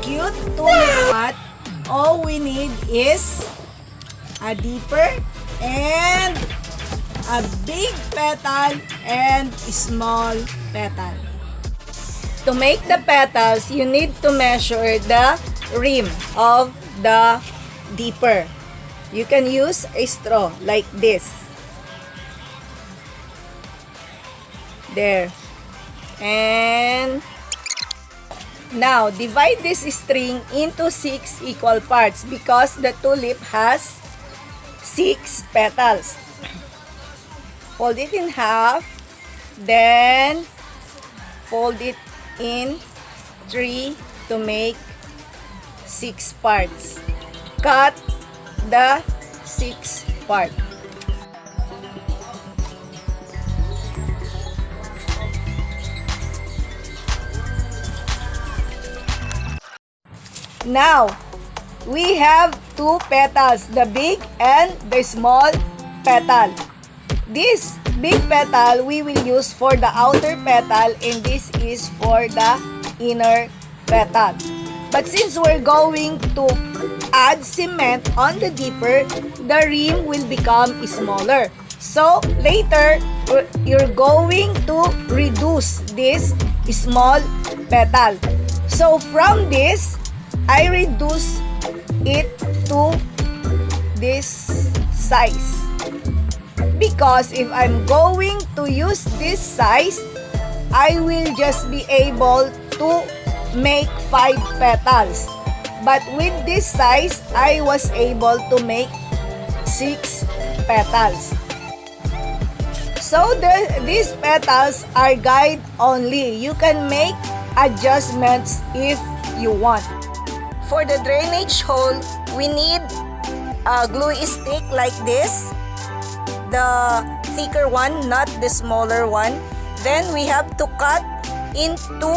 cute tulip pot, all we need is a dipper and a big petal and small petal. To make the petals, you need to measure the rim of the dipper. You can use a straw like this. There. And now, divide this string into 6 equal parts because the tulip has 6 petals. Fold it in half, then fold it in 3 to make 6 parts. Cut the 6 part. Now, we have 2 petals, the big and the small petal. This big petal we will use for the outer petal and this is for the inner petal. But since we're going to add cement on the dipper, the rim will become smaller. So later, you're going to reduce this small petal. So from this, I reduce it to this size. Because if I'm going to use this size, I will just be able to make 5 petals. But with this size, I was able to make 6 petals. So these petals are guide only. You can make adjustments if you want. For the drainage hole, we need a glue stick like this. The thicker one, not the smaller one. Then we have to cut into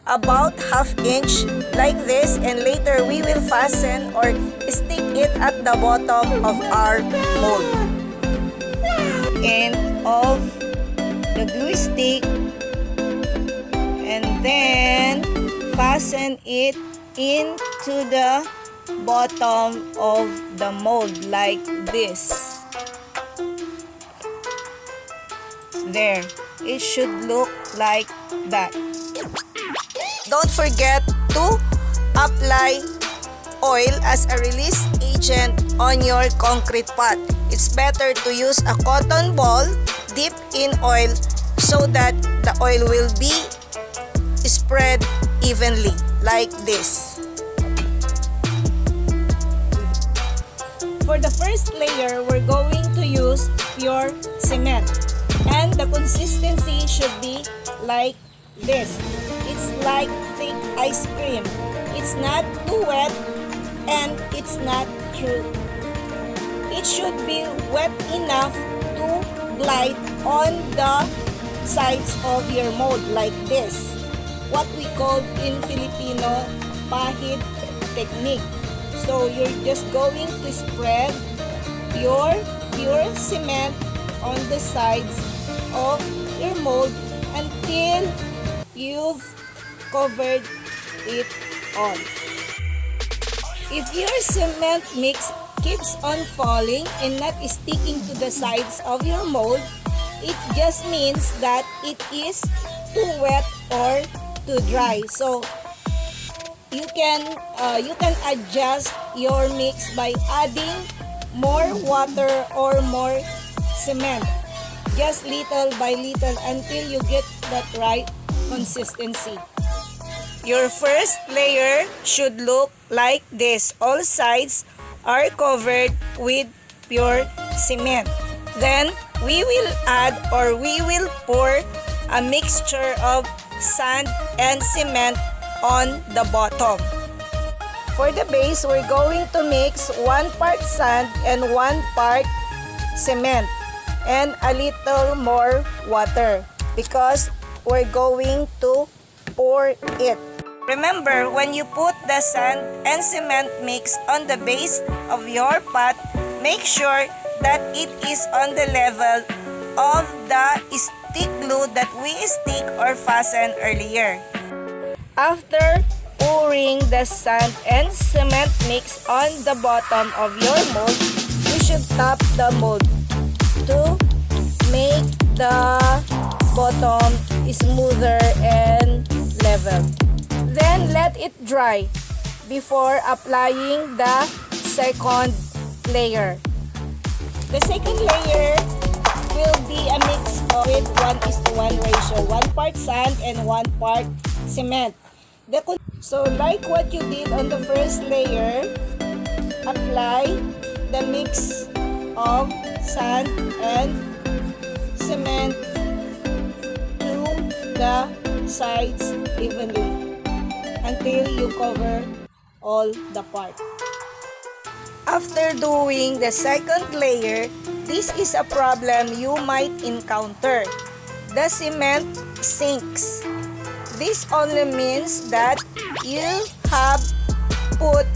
about 1/2 inch like this, and later we will fasten or stick it at the bottom of our mold. End of the glue stick, and then fasten it into the bottom of the mold like this. There, it should look like that. Don't forget to apply oil as a release agent on your concrete pot. It's better to use a cotton ball dipped in oil so that the oil will be spread evenly like this. For the first layer, we're going to use pure cement. And the consistency should be like this. It's like thick ice cream. It's not too wet and it's not too. It should be wet enough to glide on the sides of your mold like this. What we call in Filipino, pahid technique. So you're just going to spread your pure cement on the sides of your mold until you've covered it all. If your cement mix keeps on falling and not sticking to the sides of your mold, it just means that it is too wet or too dry. So you can adjust your mix by adding more water or more cement, just little by little until you get that right consistency. Your first layer should look like this. All sides are covered with pure cement. Then we will add or we will pour a mixture of sand and cement on the bottom. For the base, we're going to mix 1 part sand and 1 part cement and a little more water because we're going to pour it. Remember, when you put the sand and cement mix on the base of your pot, make sure that it is on the level of the stick glue that we stick or fasten earlier. After pouring the sand and cement mix on the bottom of your mold, you should tap the mold to make the bottom smoother and level. Then let it dry before applying the second layer. The second layer will be a mix with 1:1 ratio, 1 part sand and 1 part cement. So like what you did on the first layer, apply the mix of sand and cement to the sides evenly until you cover all the part. After doing the second layer, this is a problem you might encounter. The cement sinks. This only means that you have put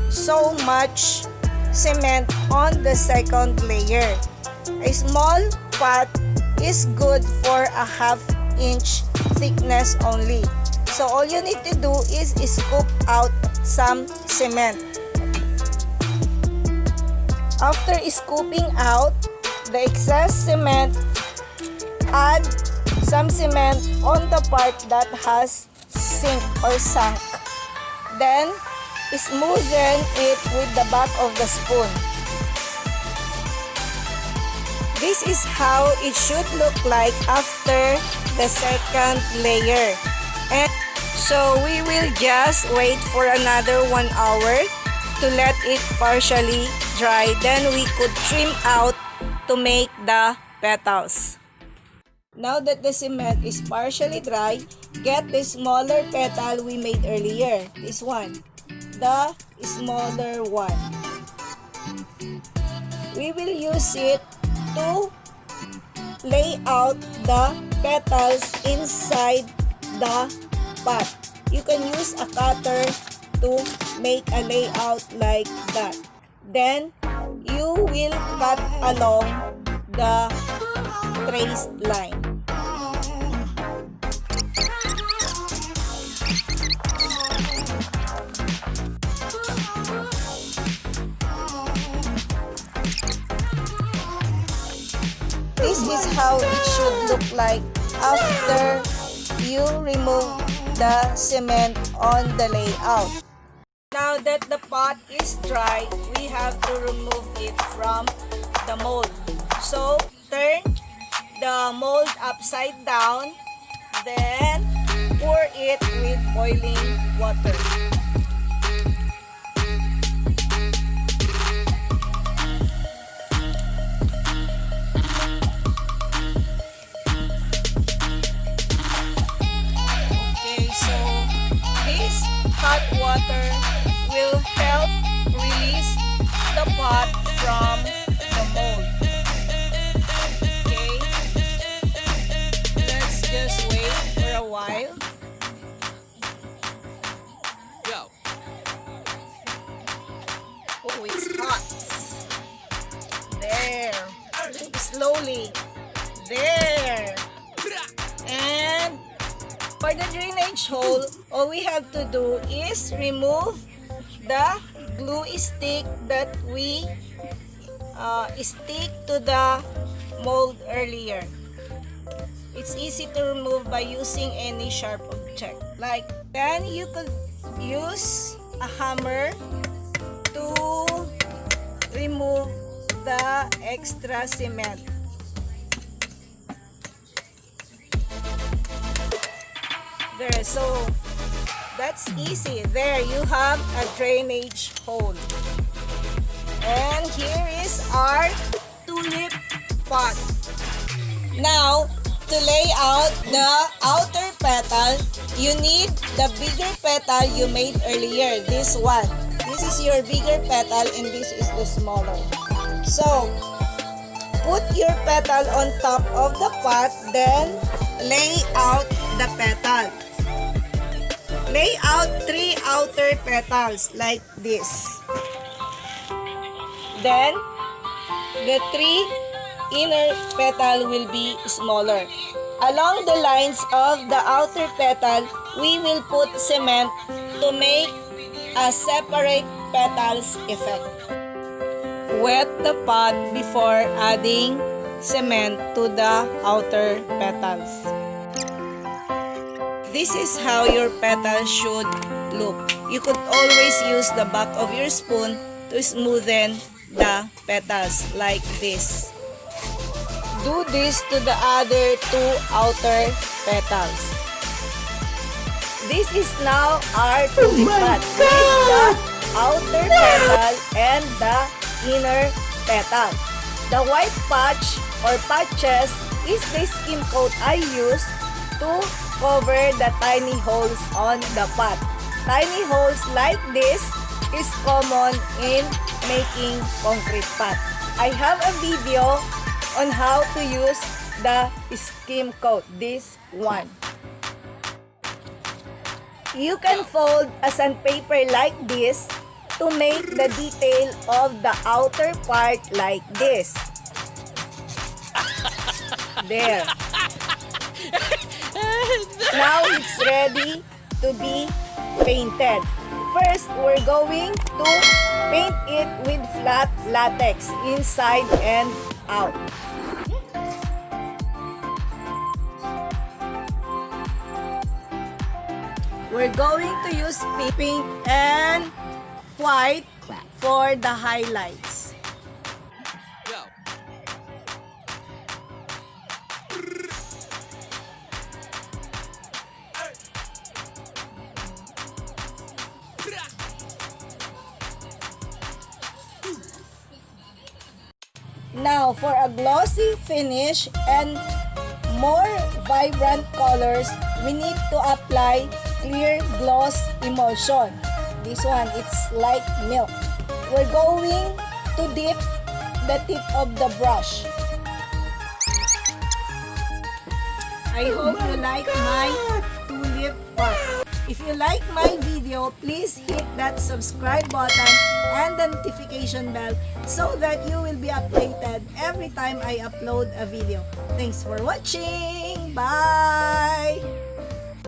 so much cement on the second layer. A small pot is good for a ½ thickness only. So all you need to do is scoop out some cement. After scooping out the excess cement, add some cement on the part that has sunk. Then, smoothen it with the back of the spoon. This is how it should look like after the second layer. And so we will just wait for another 1 hour to let it partially dry. Then we could trim out to make the petals. Now that the cement is partially dry, get the smaller petal we made earlier. This one. The smaller one. We will use it to lay out the petals inside the pot. You can use a cutter to make a layout like that. Then, you will cut along the traced line. This is how it should look like after you remove the cement on the layout. Now that the pot is dry, we have to remove it from the mold. So, turn the mold upside down, then pour it with boiling water. Okay, so this hot water will help release the pot from the mold. Okay, let's just wait for a while. Go. Oh, it's hot. There. Slowly. There. And for the drainage hole, all we have to do is remove the glue stick that we stick to the mold earlier. It's easy to remove by using any sharp object. Like then you could use a hammer to remove the extra cement. There, so that's easy. There you have a drainage hole. And here is our tulip pot. Now, to lay out the outer petal, you need the bigger petal you made earlier. This one. This is your bigger petal and this is the smaller. So, put your petal on top of the pot, then lay out the petal. Lay out 3 outer petals like this. Then, the 3 inner petal will be smaller. Along the lines of the outer petal, we will put cement to make a separate petals effect. Wet the pot before adding cement to the outer petals. This is how your petals should look. You could always use the back of your spoon to smoothen the petals like this. Do this to the other two outer petals. This is now our tulip pot with the outer petal and the inner petal. The white patch or patches is the skim coat I use to cover the tiny holes on the pot. Tiny holes like this is common in making concrete pot. I have a video on how to use the skim coat, this one. You can fold a sandpaper like this to make the detail of the outer part like this. There. Now it's ready to be painted. First, we're going to paint it with flat latex inside and out. We're going to use pink and white for the highlights. Now, for a glossy finish and more vibrant colors, we need to apply clear gloss emulsion. This one, it's like milk. We're going to dip the tip of the brush. I hope you like my tulip pot. If you like my video, please hit that subscribe button and the notification bell so that you will be updated every time I upload a video. Thanks for watching. Bye!